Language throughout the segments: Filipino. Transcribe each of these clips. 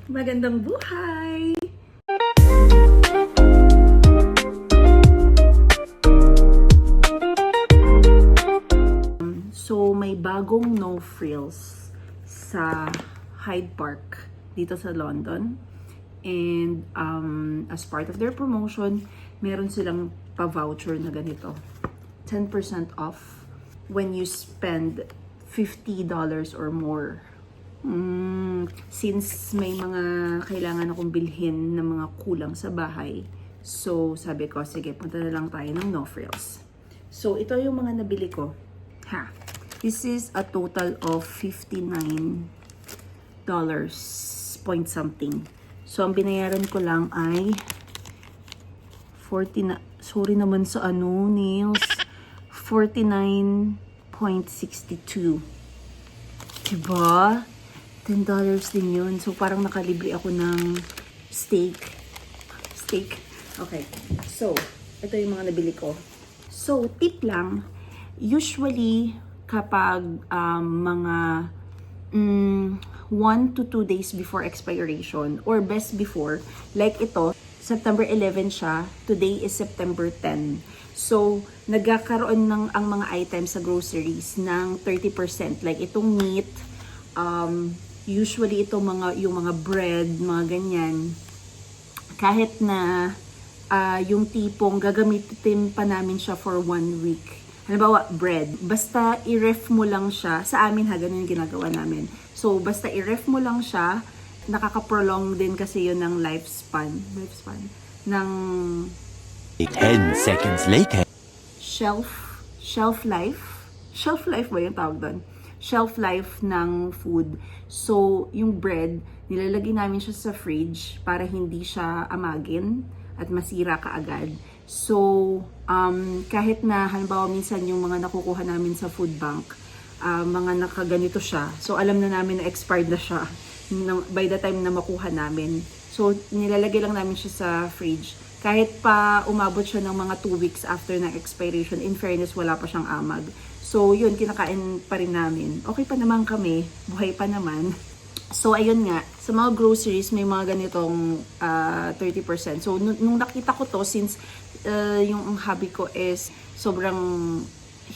Magandang buhay! So, may bagong no frills sa Hyde Park dito sa London. And as part of their promotion, meron silang pa-voucher na ganito. 10% off when you spend $50 or more. Since may mga kailangan akong bilhin na mga kulang sa bahay, so sabi ko, sige, punta na lang tayo ng No Frills. So, ito yung mga nabili ko. This is a total of $59 point something. So, ang binayaran ko lang ay 40 na, sorry naman sa nails, 49.62. Diba? $10 din yun. So, parang nakalibre ako ng steak. Okay. So, ito yung mga nabili ko. So, tip lang. Usually, kapag mga 1 to 2 days before expiration or best before, like ito, September 11 siya. Today is September 10. So, nagkakaroon ng ang mga items sa groceries ng 30%. Like itong meat, usually ito yung mga bread, mga ganyan. Kahit na yung tipong gagamitin pa namin siya for 1 week. Halimbawa, bread. Basta i-ref mo lang siya. Sa amin ganun yung ginagawa namin. So, basta i-ref mo lang siya, nakaka-prolong din kasi yun ng lifespan ng 10 seconds later. Shelf life ba yung tawag doon? Shelf life ng food. So, yung bread, nilalagay namin siya sa fridge para hindi siya amagin at masira kaagad. So, kahit na halimbawa minsan yung mga nakukuha namin sa food bank, mga nakaganito siya. So, alam na namin na expired na siya by the time na makuha namin. So, nilalagay lang namin siya sa fridge. Kahit pa umabot siya ng mga 2 weeks after ng expiration, in fairness, wala pa siyang amag. So, yun, kinakain pa rin namin. Okay pa naman kami, buhay pa naman. So, ayun nga, sa mga groceries, may mga ganitong 30%. So, nung nakita ko to, since yung hobby ko is sobrang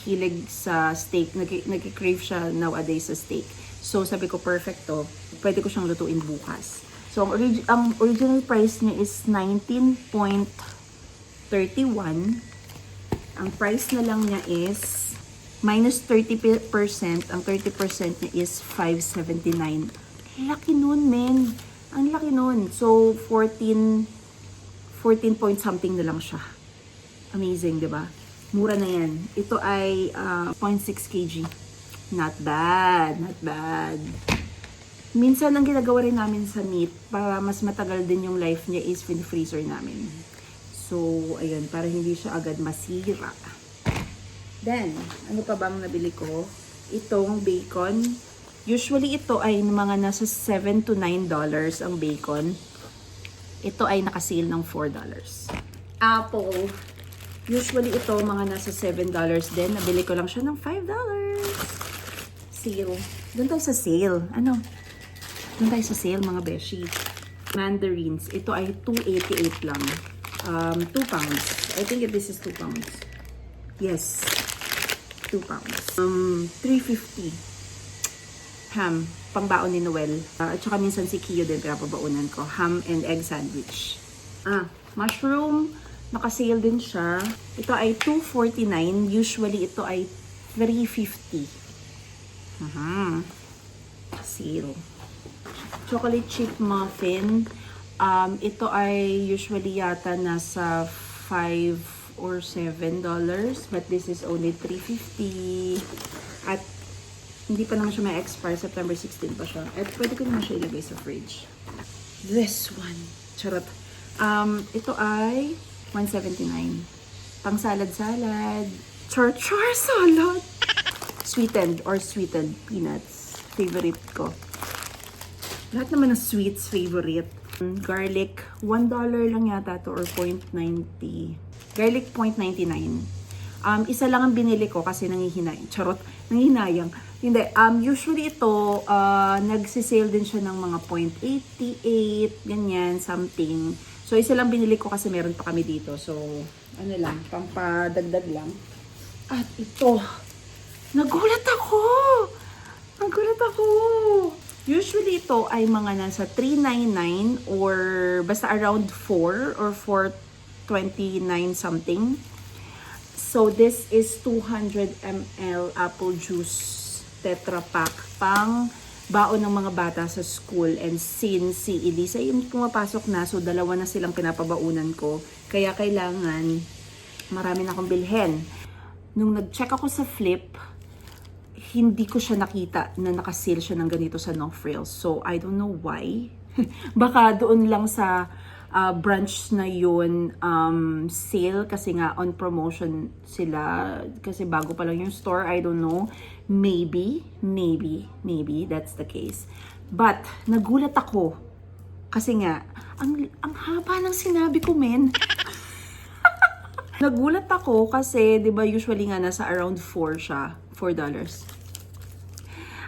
hilig sa steak, nag-crave siya nowadays sa steak. So, sabi ko, perfect to. Pwede ko siyang lutuin bukas. So, ang original price niya is 19.31. Ang price na lang niya is minus 30%. Ang 30% niya is 5.79. Laki nun, men. Ang laki nun. So, 14 point something na lang siya. Amazing, di ba? Mura na yan. Ito ay 0.6 kg. Not bad. Minsan, ang ginagawa rin namin sa meat, para mas matagal din yung life niya, is freezer namin. So, ayun, para hindi siya agad masira. Then, ano pa bang nabili ko? Itong bacon. Usually, ito ay mga nasa $7 to $9 ang bacon. Ito ay nakasale ng $4. Apple. Usually, ito mga nasa $7 din. Nabili ko lang siya ng $5. Sale. Doon tayo sa sale. Doon tayo sa sale, mga beshi. Mandarins. Ito ay $2.88 lang. 2 pounds. I think this is 2 pounds. Yes. 2 pounds. $3.50. Ham. Pangbaon ni Noel. At saka minsan si Kiyo din, pinapabaunan ko. Ham and egg sandwich. Mushroom. Nakasale din siya. Ito ay $2.49. Usually, ito ay $3.50. Sale. Chocolate chip muffin. Ito ay usually yata nasa $5 or $7. But this is only $3.50. At hindi pa naman siya may expire. September 16 pa siya. At pwede ko naman siya ilagay sa fridge. This one. Charot. Ito ay $1.79. Pang salad-salad. Char-char salad. Sweetened or sweetened peanuts. Favorite ko. Lahat naman ng sweets favorite. Garlic, $1 lang yata to or 0.90. Garlic, 0.99. Isa lang ang binili ko kasi nangihinayang. Charot, nangihinayang. Hindi, usually ito, nagsisale din siya ng mga 0.88, ganyan, something. So, isa lang binili ko kasi meron pa kami dito. So, ano lang, pampadagdag lang. At ito, nagulat ako! Nagulat ako! Usually ito ay mga nasa 399 or basta around 4 or 429 something. So, this is 200 ml apple juice Tetra Pak pang baon ng mga bata sa school. And since si Elisa yung pumapasok na, so dalawa na silang pinapabaunan ko. Kaya kailangan marami na akong bilhin. Nung nag-check ako sa Flip, hindi ko siya nakita na nakasale siya ng ganito sa No Frills. So, I don't know why. Baka doon lang sa branch na yun sale kasi nga on promotion sila kasi bago pa lang yung store. I don't know. Maybe that's the case. But, nagulat ako. Kasi nga, ang haba ng sinabi ko, men. Nagulat ako kasi, di ba, usually nga nasa around 4 siya. $4.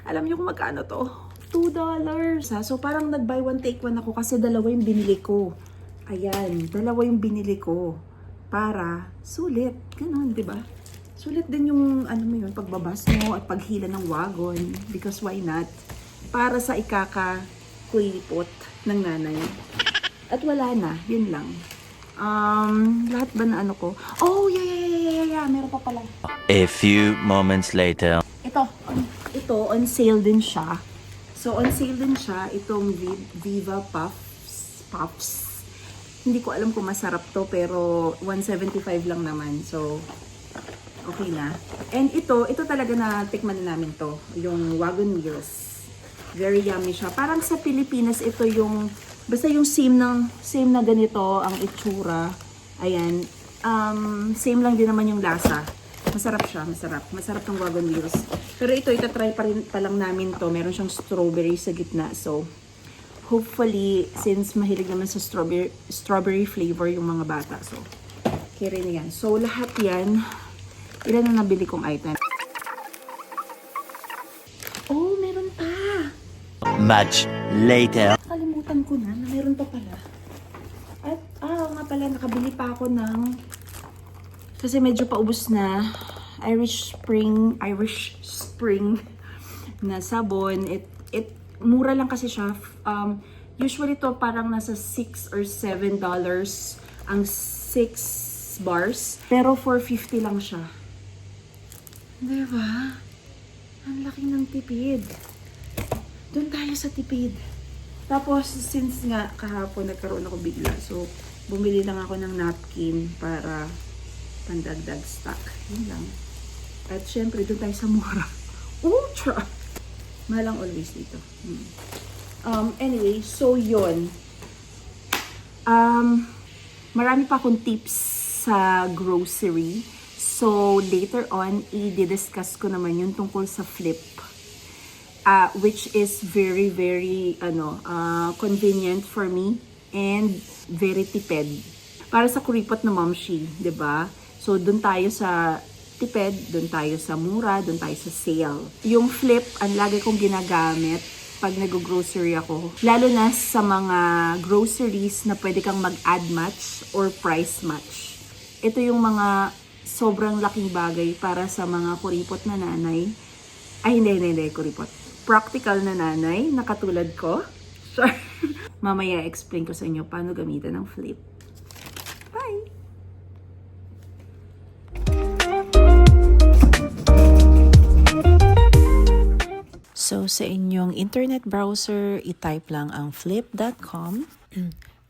Alam niyo kung magkano to? $2. So, parang nag-buy one, take one ako kasi dalawa yung binili ko. Ayan, dalawa yung binili ko. Para sulit. Ganon, di ba? Sulit din yung, ano mo yun, pagbabas mo at paghila ng wagon. Because why not? Para sa ikaka-kuipot ng nanay. At wala na, yun lang. Lahat ba na ano ko? Oh, yeah. Meron pa pala. A few moments later. Ito, on sale din siya. So, on sale din siya, itong Viva Puffs. Hindi ko alam kung masarap to, pero 175 lang naman. So, okay na. And ito talaga na tikman na namin to. Yung Wagon Wheels. Very yummy siya. Parang sa Pilipinas, ito yung, basta yung same na ganito ang itsura. Ayan. Same lang din naman yung lasa. Masarap siya, masarap. Masarap ng Wagon Wheels. Pero ito, itatry pa lang namin to. Meron siyang strawberry sa gitna. So, hopefully, since mahilig naman sa strawberry flavor yung mga bata. So, kaya rin yan. So, lahat yan, ilan na nabili kong item. Oh, meron pa! Much later. Nakalimutan ko na meron pa pala. At, nga pala, nakabili pa ako ng, kasi medyo paubos na, Irish Spring na sabon. Mura lang kasi siya. Usually to parang nasa $6 or $7 ang 6 bars. Pero $4.50 lang siya. Diba? Ang laki ng tipid. Doon tayo sa tipid. Tapos, since nga kahapon nagkaroon ako bigla, so bumili lang ako ng napkin para pandagdag stock. Yun lang. At syempre, doon tayo sa mura. Ultra! Malang always dito. Anyway, so yun. Marami pa akong tips sa grocery. So, later on, i-discuss ko naman yung tungkol sa Flip. Which is very, very, convenient for me. And very tipid. Para sa kuripot na momshi, 'di ba? So, dun tayo sa tipid, dun tayo sa mura, dun tayo sa sale. Yung Flip, ang lagi kong ginagamit pag nag-grocery ako. Lalo na sa mga groceries na pwede kang mag-add match or price match. Ito yung mga sobrang laking bagay para sa mga kuripot na nanay. Ay, hindi, kuripot. Practical na nanay, na katulad ko. Sure. Mamaya explain ko sa inyo paano gamitin ng Flip. Bye! So, sa inyong internet browser, i-type lang ang flip.com.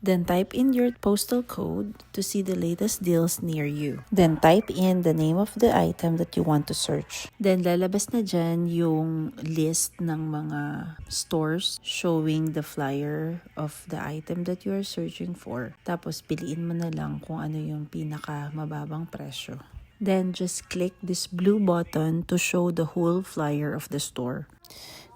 Then, type in your postal code to see the latest deals near you. Then, type in the name of the item that you want to search. Then, lalabas na dyan yung list ng mga stores showing the flyer of the item that you are searching for. Tapos, piliin mo na lang kung ano yung pinaka mababang presyo. Then, just click this blue button to show the whole flyer of the store.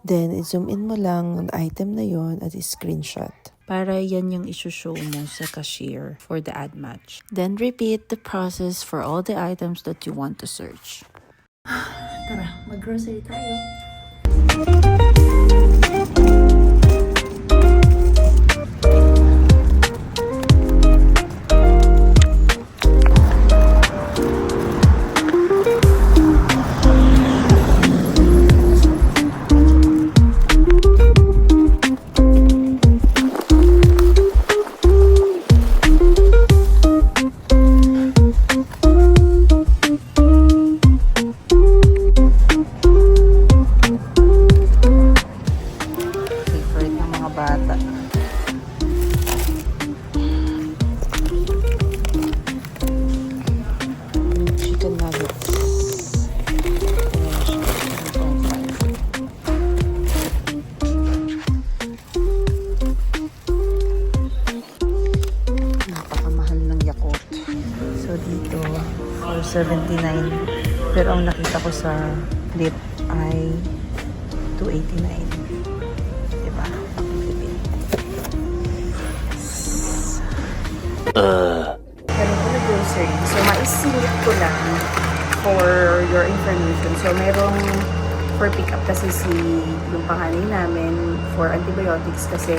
Then, i-zoom in mo lang ang item na yon at i-screenshot. Para yan yung isushow mo sa cashier for the ad match. Then, repeat the process for all the items that you want to search. Tara, mag-grocery tayo. Favorite ng mga bata. Chicken nuggets. Ayan siya, 1.5. Napakamahal ng Yakult. So dito, 479. Pero ang nakita ko sa clip ay 289. Diba? Ganun ko na grocery. So, maisingit ko lang for your information. So, merong for pick up kasi si yung panganay namin for antibiotics kasi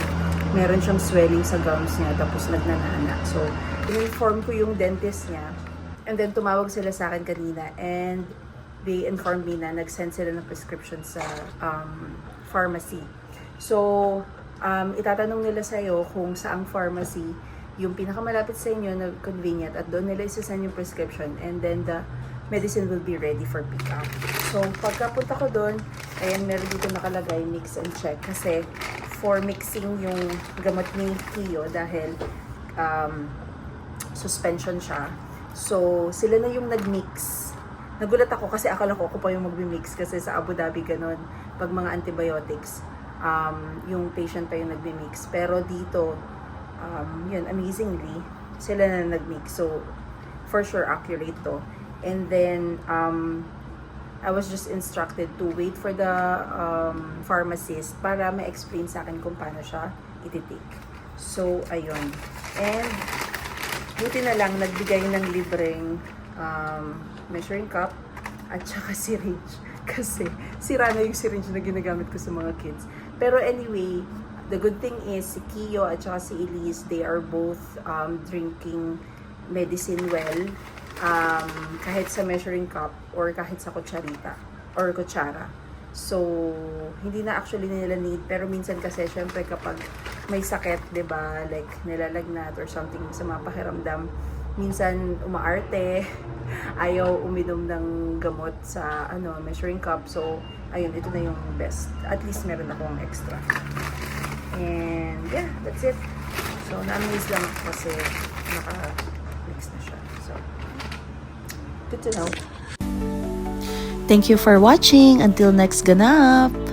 meron siyang swelling sa gums niya tapos nagnanana. So, in-inform ko yung dentist niya and then tumawag sila sa akin kanina and they informed me na nag-send sila ng prescription sa pharmacy. So, itatanong nila sa'yo kung saang pharmacy yung pinakamalapit sa inyo na convenient at doon nila isasend yung prescription and then the medicine will be ready for pick up. So, pagkapunta ko doon, ayan, meron dito nakalagay mix and check kasi for mixing yung gamot ni Kiyo dahil suspension siya. So, sila na yung nag-mix. Nagulat ako kasi akala ko ako pa yung mag-mix kasi sa Abu Dhabi ganun, pag mga antibiotics, yung patient pa yung nag-mix. Pero dito, yun, amazingly, sila na nag-mix. So, for sure, accurate to. And then, I was just instructed to wait for the pharmacist para ma-explain sa akin kung paano siya iti-take. So, ayun. And, buti na lang, nagbigay ng libreng measuring cup at saka syringe. Kasi, sira na yung syringe na ginagamit ko sa mga kids. Pero anyway, the good thing is, si Kiyo at saka si Elise, they are both drinking medicine well. Kahit sa measuring cup or kahit sa kutsarita or kutsara. So, hindi na actually nila need. Pero minsan kasi, syempre kapag may sakit, 'di ba, like nilalagnat or something sa mga pakiramdam, minsan umaarte, ayaw uminom ng gamot sa measuring cup. So, ayun, ito na yung best. At least meron akong extra. And yeah, that's it. So, na-amaze lang ako kasi naka-mix na siya. So, good to know. Thank you for watching. Until next ganap!